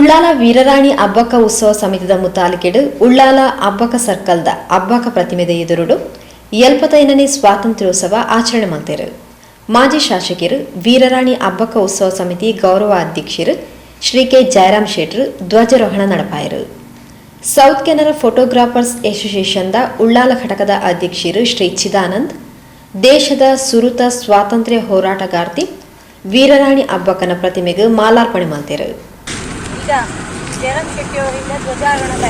ಉಳ್ಳಾಲ ವೀರರಾಣಿ ಅಬ್ಬಕ್ಕ ಉತ್ಸವ ಸಮಿತಿದ ಮುತಾಲಿಕೆಡು ಉಳ್ಳಾಲ ಅಬ್ಬಕ್ಕ ಸರ್ಕಲ್ದ ಅಬ್ಬಕ್ಕ ಪ್ರತಿಮೆದ ಎದುರುಡು 75ನೇ ಸ್ವಾತಂತ್ರ್ಯೋತ್ಸವ ಆಚರಣೆ ಮಾಡ್ತಾರೆ. ಮಾಜಿ ಶಾಸಕರು ವೀರರಾಣಿ ಅಬ್ಬಕ್ಕ ಉತ್ಸವ ಸಮಿತಿ ಗೌರವ ಅಧ್ಯಕ್ಷರು ಶ್ರೀ ಕೆ ಜಯರಾಮ್ ಶೆಟ್ರು ಧ್ವಜಾರೋಹಣ ನಡೆಪಾಯರು. ಸೌತ್ ಕೆನರಾ ಫೋಟೋಗ್ರಾಫರ್ಸ್ ಅಸೋಸಿಯೇಷನ್ದ ಉಳ್ಳಾಲ ಘಟಕದ ಅಧ್ಯಕ್ಷರು ಶ್ರೀ ಚಿದಾನಂದ್ ದೇಶದ ಸುರುತ ಸ್ವಾತಂತ್ರ್ಯ ಹೋರಾಟಗಾರ್ತಿ ವೀರರಾಣಿ ಅಬ್ಬಕ್ಕನ ಪ್ರತಿಮೆಗೆ ಮಾಲಾರ್ಪಣೆ ಮಾಡ್ತಾರೆ. ಈಗ ಜಯರಾಮ್ ಶೆಟ್ಟಿ ಅವರಿಂದ ಧ್ವಜಾರೋಹಣ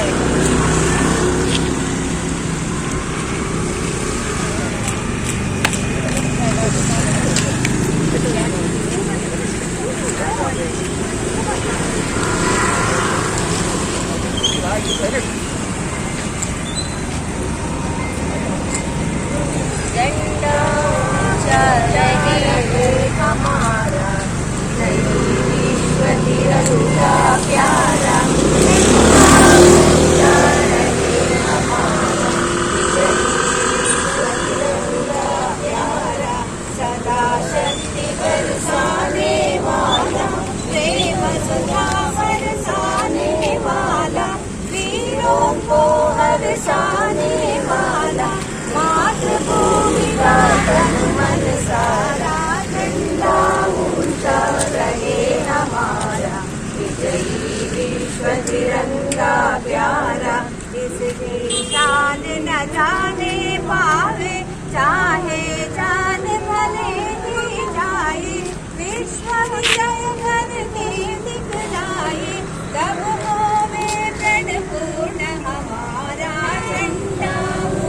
तिरंगा प्यारा इसकी शान न जाने पावे चाहे जान भले ही जाए विश्व विजय करके दिखलाए तब होवे प्रण पूर्ण हमारा झंडा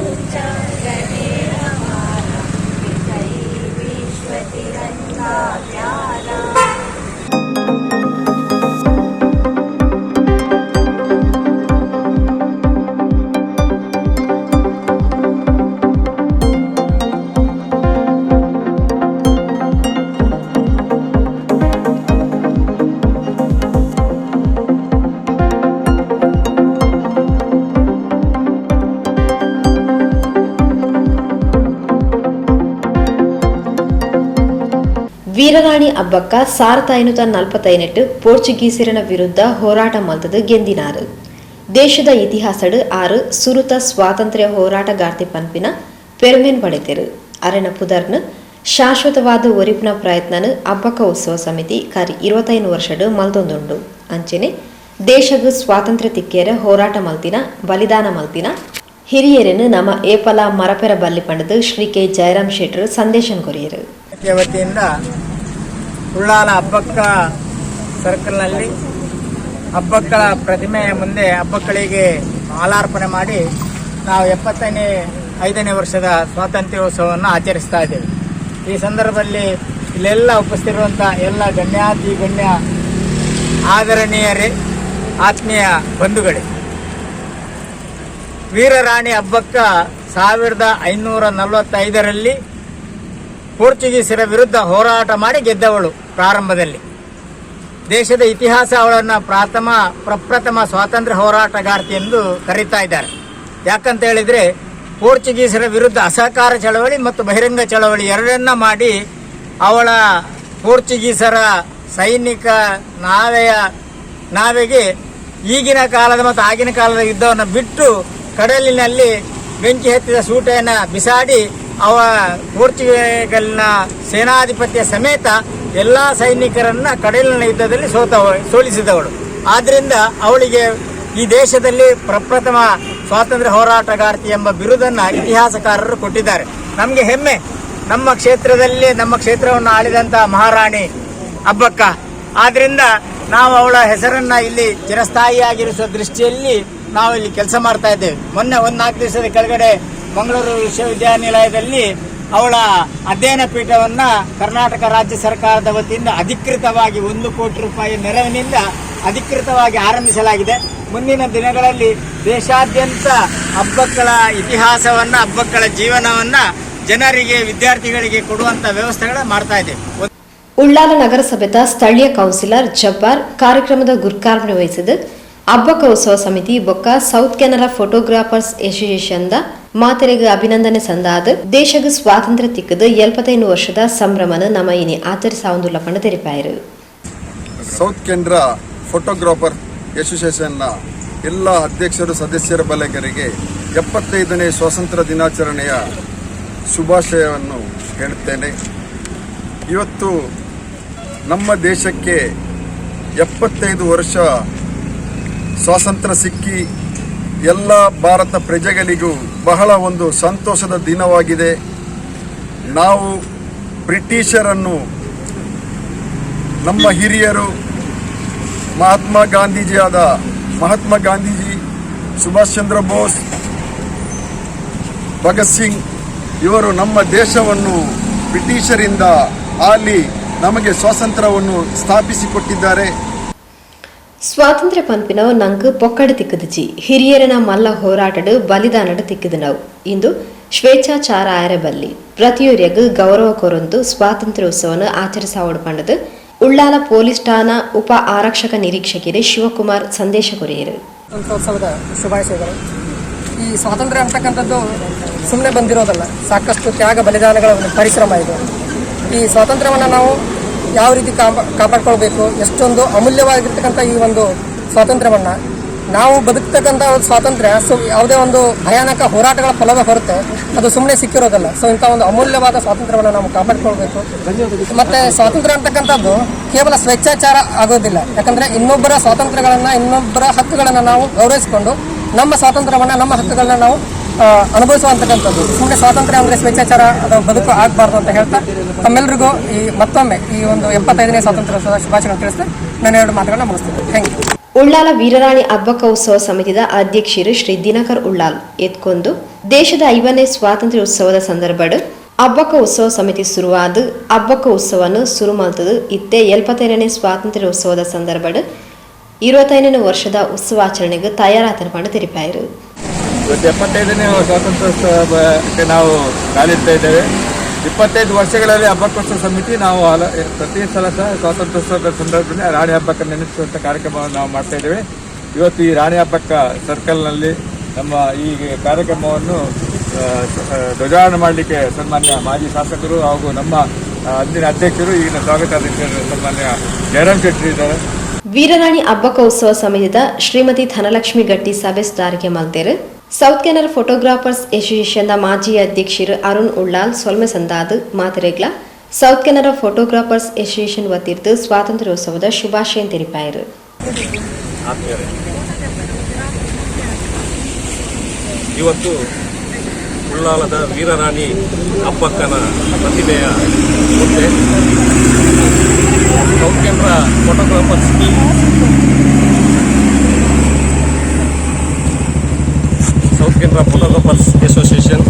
ऊंचा रहे हमारा विजयी विश्व तिरंगा प्यारा. ವೀರರಾಣಿ ಅಬ್ಬಕ್ಕ 1548 ಪೋರ್ಚುಗೀಸರನ ವಿರುದ್ಧ ಹೋರಾಟ ಮಲ್ತದು ಗೆಂದಿನಾರು. ದೇಶದ ಇತಿಹಾಸಡು 6 ಸುರುತ ಸ್ವಾತಂತ್ರ್ಯ ಹೋರಾಟಗಾರ್ತಿ ಪನ್ಪಿನ ಪೆರ್ಮೆನ್ ಪಡೆತೆರು. ಅರೆನ ಪುದರ್ನ ಶಾಶ್ವತವಾದ ಒರಿಪಿನ ಪ್ರಯತ್ನನು ಅಬ್ಬಕ್ಕ ಉತ್ಸವ ಸಮಿತಿ ಕರಿ 25 ವರ್ಷಡು ಮಲ್ತೊಂದುಂಡು. ಅಂಚೆನೆ ದೇಶಗೂ ಸ್ವಾತಂತ್ರ್ಯ ತಿಕ್ಕೇರ ಹೋರಾಟ ಮಲ್ತಿನ ಬಲಿದಾನ ಮಲ್ತಿನ ಹಿರಿಯರನ್ನು ನಮ್ಮ ಏಪಲ ಮರಪೆರ ಬಲ್ಲಿ ಪಡೆದು ಶ್ರೀ ಕೆ ಜಯರಾಮ್ ಶೆಟ್ರು ಸಂದೇಶ ಕೊರಿಯರು. ವತಿಯಿಂದ ಉಳ್ಳಾಲ ಅಬ್ಬಕ್ಕ ಸರ್ಕಲ್ನಲ್ಲಿ ಅಬ್ಬಕ್ಕಳ ಪ್ರತಿಮೆಯ ಮುಂದೆ ಅಬ್ಬಕ್ಕಳಿಗೆ ಮಾಲಾರ್ಪಣೆ ಮಾಡಿ ನಾವು 75ನೇ ವರ್ಷದ ಸ್ವಾತಂತ್ರ್ಯೋತ್ಸವವನ್ನು ಆಚರಿಸ್ತಾ ಇದ್ದೇವೆ. ಈ ಸಂದರ್ಭದಲ್ಲಿ ಇಲ್ಲೆಲ್ಲ ಉಪಸ್ಥಿತಿರುವಂಥ ಎಲ್ಲ ಗಣ್ಯಾತಿ ಗಣ್ಯ ಆದರಣೀಯರೇ, ಆತ್ಮೀಯ ಬಂಧುಗಳೇ, ವೀರರಾಣಿ ಅಬ್ಬಕ್ಕ 1545ರಲ್ಲಿ ಪೋರ್ಚುಗೀಸರ ವಿರುದ್ಧ ಹೋರಾಟ ಮಾಡಿ ಗೆದ್ದವಳು. ಪ್ರಾರಂಭದಲ್ಲಿ ದೇಶದ ಇತಿಹಾಸ ಅವಳನ್ನು ಪ್ರಪ್ರಥಮ ಸ್ವಾತಂತ್ರ್ಯ ಹೋರಾಟಗಾರ್ತಿ ಎಂದು ಕರೀತಾ ಇದ್ದಾರೆ. ಯಾಕಂತ ಹೇಳಿದರೆ ಪೋರ್ಚುಗೀಸರ ವಿರುದ್ಧ ಅಸಹಕಾರ ಚಳವಳಿ ಮತ್ತು ಬಹಿರಂಗ ಚಳವಳಿ ಎರಡನ್ನ ಮಾಡಿ ಅವಳ ಪೋರ್ಚುಗೀಸರ ಸೈನಿಕ ನಾವೆಗೆ ಈಗಿನ ಕಾಲದ ಮತ್ತು ಆಗಿನ ಕಾಲದ ಯುದ್ಧವನ್ನು ಬಿಟ್ಟು ಕಡಲಿನಲ್ಲಿ ಬೆಂಕಿ ಹತ್ತಿದ ಸೂಟೆಯನ್ನು ಬಿಸಾಡಿ ಪೋರ್ಚುಗಲ್ನ ಸೇನಾಧಿಪತ್ಯ ಸಮೇತ ಎಲ್ಲ ಸೈನಿಕರನ್ನ ಕಡಲಿನ ಯುದ್ಧದಲ್ಲಿ ಸೋಲಿಸಿದವಳು. ಆದ್ರಿಂದ ಅವಳಿಗೆ ಈ ದೇಶದಲ್ಲಿ ಪ್ರಪ್ರಥಮ ಸ್ವಾತಂತ್ರ್ಯ ಹೋರಾಟಗಾರ್ತಿ ಎಂಬ ಬಿರುದನ್ನು ಇತಿಹಾಸಕಾರರು ಕೊಟ್ಟಿದ್ದಾರೆ. ನಮಗೆ ಹೆಮ್ಮೆ, ನಮ್ಮ ಕ್ಷೇತ್ರವನ್ನು ಆಳಿದಂತಹ ಮಹಾರಾಣಿ ಅಬ್ಬಕ್ಕ. ಆದ್ರಿಂದ ನಾವು ಅವಳ ಹೆಸರನ್ನ ಇಲ್ಲಿ ಚಿರಸ್ಥಾಯಿಯಾಗಿರಿಸುವ ದೃಷ್ಟಿಯಲ್ಲಿ ನಾವು ಇಲ್ಲಿ ಕೆಲಸ ಮಾಡ್ತಾ ಇದ್ದೇವೆ. ಮೊನ್ನೆ 4 ದಿವಸದ ಕೆಳಗಡೆ ಮಂಗಳೂರು ವಿಶ್ವವಿದ್ಯಾನಿಲಯದಲ್ಲಿ ಅವಳ ಅಧ್ಯಯನ ಪೀಠವನ್ನು ಕರ್ನಾಟಕ ರಾಜ್ಯ ಸರ್ಕಾರದ ವತಿಯಿಂದ ಅಧಿಕೃತವಾಗಿ 1 ಕೋಟಿ ರೂಪಾಯಿ ನೆರವಿನಿಂದ ಅಧಿಕೃತವಾಗಿ ಆರಂಭಿಸಲಾಗಿದೆ. ಮುಂದಿನ ದಿನಗಳಲ್ಲಿ ದೇಶಾದ್ಯಂತ ಅಬ್ಬಕ್ಕಳ ಇತಿಹಾಸವನ್ನು, ಅಬ್ಬಕ್ಕಳ ಜೀವನವನ್ನು ಜನರಿಗೆ, ವಿದ್ಯಾರ್ಥಿಗಳಿಗೆ ಕೊಡುವಂಥ ವ್ಯವಸ್ಥೆಗಳನ್ನು ಮಾಡ್ತಾ ಇದ್ದೇವೆ. ಉಳ್ಳಾಲ ನಗರಸಭೆದ ಸ್ಥಳೀಯ ಕೌನ್ಸಿಲರ್ ಜಬ್ಬಾರ್ ಕಾರ್ಯಕ್ರಮದ ಗುರುಕಾರ್ಪಣೆ ವಹಿಸಿದ್ದು ಅಬ್ಬಕ್ಕ ಉತ್ಸವ ಸಮಿತಿ ಬೊಕ್ಕ ಸೌತ್ ಕೆನರಾ ಫೋಟೋಗ್ರಾಫರ್ಸ್ ಅಸೋಸಿಯೇಷನ್ದ ಮಾತೆರೆಗೆ ಅಭಿನಂದನೆ ಸಂದಾದ ದೇಶಗ ಸ್ವಾತಂತ್ರ್ಯ ತಿಕ್ಕದ 75 ವರ್ಷದ ಸಂಭ್ರಮನ ನಮ್ಮ ಇನಿ ಆಚರಿಸಾವುದುಲ್ಲ ಪಂಡ ತೆರಿಪಾಯರು. ಸೌತ್ ಕೆನರಾ ಫೋಟೋಗ್ರಾಫರ್ ಅಸೋಸಿಯೇಷನ್ನ ಎಲ್ಲ ಅಧ್ಯಕ್ಷರು ಸದಸ್ಯರ ಬಳಗರಿಗೆ 75ನೇ ಸ್ವಾತಂತ್ರ್ಯ ದಿನಾಚರಣೆಯ ಶುಭಾಶಯವನ್ನು ಹೇಳುತ್ತೇನೆ. ಇವತ್ತು ನಮ್ಮ ದೇಶಕ್ಕೆ 75 ವರ್ಷ ಸ್ವಾತಂತ್ರ್ಯ ಸಿಕ್ಕಿ ಎಲ್ಲ ಭಾರತ ಪ್ರಜೆಗಳಿಗೂ ಬಹಳ ಒಂದು ಸಂತೋಷದ ದಿನವಾಗಿದೆ. ನಾವು ಬ್ರಿಟಿಷರನ್ನು ನಮ್ಮ ಹಿರಿಯರು ಮಹಾತ್ಮ ಗಾಂಧೀಜಿ, ಸುಭಾಷ್ ಚಂದ್ರ ಬೋಸ್, ಭಗತ್ ಸಿಂಗ್ ಇವರು ನಮ್ಮ ದೇಶವನ್ನು ಬ್ರಿಟಿಷರಿಂದ ಆಳಿ ನಮಗೆ ಸ್ವಾತಂತ್ರ್ಯವನ್ನು ಸ್ಥಾಪಿಸಿಕೊಟ್ಟಿದ್ದಾರೆ. ಸ್ವಾತಂತ್ರ್ಯ ಪಂಪಿನವು ನಂಗೆ ಪೊಕ್ಕಡೆ ತಿಕ್ಕದಿಜಿ ಹಿರಿಯರನ ಮಲ್ಲ ಹೋರಾಟಡು ಬಲಿದಾನಡು ತಿಕ್ಕಿದನವು. ಇಂದು ಸ್ವೇಚ್ಛಾಚಾರ ಆಯರಬಲ್ಲಿ ಪ್ರತಿಯೊರಿಯಗೂ ಗೌರವ ಕೊರೊಂದು ಸ್ವಾತಂತ್ರ್ಯ ಉತ್ಸವವನ್ನು ಆಚರಿಸಾವಡು ಪಂಡದು ಉಳ್ಳಾಲ ಪೊಲೀಸ್ ಠಾಣಾ ಉಪ ಆರಕ್ಷಕ ನಿರೀಕ್ಷಕರೇ ಶಿವಕುಮಾರ್ ಸಂದೇಶ ಕೊರೆಯರು. ಸ್ವಾತಂತ್ರ್ಯೋತ್ಸವದ ಶುಭಾಶಯಗಳು. ಈ ಸ್ವಾತಂತ್ರ್ಯ ಅಂತಕ್ಕಂಥದ್ದು ಸುಮ್ಮನೆ ಬಂದಿರೋದಲ್ಲ, ಸಾಕಷ್ಟು ತ್ಯಾಗ ಬಲಿದಾನಗಳ ಒಂದು ಪರಿಶ್ರಮ ಇದೆ. ಈ ಸ್ವಾತಂತ್ರ್ಯವನ್ನು ನಾವು ಯಾವ ರೀತಿ ಕಾಪಾಡ್ಕೊಳ್ಬೇಕು, ಎಷ್ಟೊಂದು ಅಮೂಲ್ಯವಾಗಿರ್ತಕ್ಕಂಥ ಈ ಒಂದು ಸ್ವಾತಂತ್ರ್ಯವನ್ನು ನಾವು ಬದುಕ್ತಕ್ಕಂಥ ಒಂದು ಸ್ವಾತಂತ್ರ್ಯ ಯಾವುದೇ ಒಂದು ಭಯಾನಕ ಹೋರಾಟಗಳ ಫಲವೇ ಹೊರತು ಅದು ಸುಮ್ಮನೆ ಸಿಕ್ಕಿರೋದಲ್ಲ. ಸೊ ಇಂಥ ಒಂದು ಅಮೂಲ್ಯವಾದ ಸ್ವಾತಂತ್ರ್ಯವನ್ನು ನಾವು ಕಾಪಾಡ್ಕೊಳ್ಬೇಕು. ಮತ್ತು ಸ್ವಾತಂತ್ರ್ಯ ಅಂತಕ್ಕಂಥದ್ದು ಕೇವಲ ಸ್ವೇಚ್ಛಾಚಾರ ಆಗೋದಿಲ್ಲ. ಯಾಕಂದರೆ ಇನ್ನೊಬ್ಬರ ಸ್ವಾತಂತ್ರ್ಯಗಳನ್ನು, ಇನ್ನೊಬ್ಬರ ಹಕ್ಕುಗಳನ್ನು ನಾವು ಗೌರವಿಸಿಕೊಂಡು ನಮ್ಮ ಸ್ವಾತಂತ್ರ್ಯವನ್ನು, ನಮ್ಮ ಹಕ್ಕುಗಳನ್ನ ನಾವು ಅನುಭವಿಸುವಂತಕ್ಕಂಥದ್ದು. ಸುಮ್ಮನೆ ಸ್ವಾತಂತ್ರ್ಯ ಅಂದರೆ ಸ್ವೇಚ್ಛಾಚಾರ ಅದು ಬದುಕು ಆಗಬಾರ್ದು ಅಂತ ಹೇಳ್ತಾ ತಮ್ಮೆಲ್ಲರಿಗೂ ಮತ್ತೊಮ್ಮೆ ಈ ಒಂದು 75ನೇ ಸ್ವಾತಂತ್ರ್ಯೋತ್ಸವದ ಶುಭಾಶಯಗಳನ್ನು ತಿಳಿಸ್ತಾ ನಾನು 2 ಮಾತುಗಳನ್ನ ಮುಗಿಸ್ತೀನಿ. Thank you. ಉಳ್ಳಾಲ ವೀರರಾಣಿ ಹಬ್ಬಕ್ಕ ಉತ್ಸವ ಸಮಿತಿದ ಅಧ್ಯಕ್ಷರು ಶ್ರೀ ದಿನಕರ್ ಉಳ್ಳಾಲ್ ಎತ್ಕೊಂದು ದೇಶದ 5ನೇ ಸ್ವಾತಂತ್ರ್ಯ ಉತ್ಸವದ ಸಂದರ್ಭಡ್ ಹಬ್ಬಕ್ಕ ಉತ್ಸವ ಸಮಿತಿ ಶುರುವಾದ ಹಬ್ಬಕ್ಕ ಉತ್ಸವವನ್ನು ಶುರು ಮಾಡ್ತದು ಇತ್ತೆ 75ನೇ ಸ್ವಾತಂತ್ರ್ಯ ಉತ್ಸವದ ಸಂದರ್ಭಡ್ 25ನೇ ವರ್ಷದ ಉತ್ಸವಾಚರಣೆಗೆ ತಯಾರಾತನ ಮಾಡಿ ತೆರಿಪಾಯಿರು. ಇವತ್ತು 75ನೇ ಸ್ವಾತಂತ್ರ್ಯೋತ್ಸವಕ್ಕೆ ನಾವು ಕಾಲಿಡ್ತಾ ಇದ್ದೇವೆ. 25 ವರ್ಷಗಳಲ್ಲಿ ಹಬ್ಬಕ್ಕೋತ್ಸವ ಸಮಿತಿ ನಾವು ಪ್ರತಿ ಸಲ ಸಹ ಸ್ವಾತಂತ್ರ್ಯೋತ್ಸವದ ಸಂದರ್ಭದಲ್ಲಿ ರಾಣಿ ಹಬ್ಬಕ್ಕೆ ನೆನೆಸುವಂಥ ಕಾರ್ಯಕ್ರಮವನ್ನು ನಾವು ಮಾಡ್ತಾ ಇದ್ದೇವೆ. ಇವತ್ತು ಈ ರಾಣಿ ಹಬ್ಬಕ್ಕ ಸರ್ಕಲ್ನಲ್ಲಿ ನಮ್ಮ ಈ ಕಾರ್ಯಕ್ರಮವನ್ನು ಧ್ವಜಾರೋಹಣ ಮಾಡಲಿಕ್ಕೆ ಸನ್ಮಾನ್ಯ ಮಾಜಿ ಶಾಸಕರು ಹಾಗೂ ನಮ್ಮ ಅಂದಿನ ಅಧ್ಯಕ್ಷರು, ಈಗಿನ ಸ್ವಾಗತಾಧ್ಯಕ್ಷರು ಸನ್ಮಾನ್ಯ ಜಯರಾಮ್ ಶೆಟ್ಟಿ ಇದ್ದಾರೆ. ವೀರರಾಣಿ ಹಬ್ಬಕ್ಕ ಉತ್ಸವ ಸಮಿತಿದ ಶ್ರೀಮತಿ ಧನಲಕ್ಷ್ಮಿ ಗಟ್ಟಿ ಸಭೆ ಸುಧಾರಿಕೆ ಮಲ್ತೇರು. ಸೌತ್ ಕೆನರಾ ಫೋಟೋಗ್ರಾಫರ್ಸ್ ಅಸೋಸಿಯೇಷನ್ನ ಮಾಜಿ ಅಧ್ಯಕ್ಷರು ಅರುಣ್ ಉಳ್ಳಾಲ್ ಸೊಲ್ಮೆ ಸಂದಾದ್ ಮಾತಿರೆಗ್ಲ ಸೌತ್ ಕೆನರಾ ಫೋಟೋಗ್ರಾಫರ್ಸ್ ಅಸೋಸಿಯೇಷನ್ ವತಿರ್ದು ಸ್ವಾತಂತ್ರ್ಯೋತ್ಸವದ ಶುಭಾಶಯ ತೆರಿಪಾಯಿರು. ಇವತ್ತು ಉಳ್ಳಾಲದ ವೀರರಾಣಿ ಹಬ್ಬಕ್ಕನ ಪ್ರತಿಮೆಯ ಮುಂದೆ south Canara photographers south Canara photographers association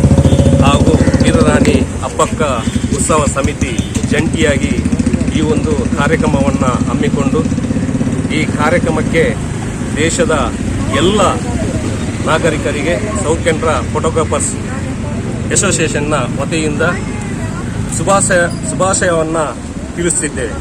ಹಾಗೂ ವೀರರಾಣಿ ಹಬ್ಬಕ್ಕ ಉತ್ಸವ ಸಮಿತಿ ಜಂಟಿಯಾಗಿ ಈ ಒಂದು ಕಾರ್ಯಕ್ರಮವನ್ನು ಹಮ್ಮಿಕೊಂಡು ಈ ಕಾರ್ಯಕ್ರಮಕ್ಕೆ ದೇಶದ ಎಲ್ಲ ನಾಗರಿಕರಿಗೆ ಸೌತ್ ಕೆನರಾ ಫೋಟೋಗ್ರಾಫರ್ಸ್ ಅಸೋಸಿಯೇಷನ್ನ ವತಿಯಿಂದ ಶುಭಾಶಯವನ್ನು ತಿಳಿಸುತ್ತಿದ್ದೇವೆ.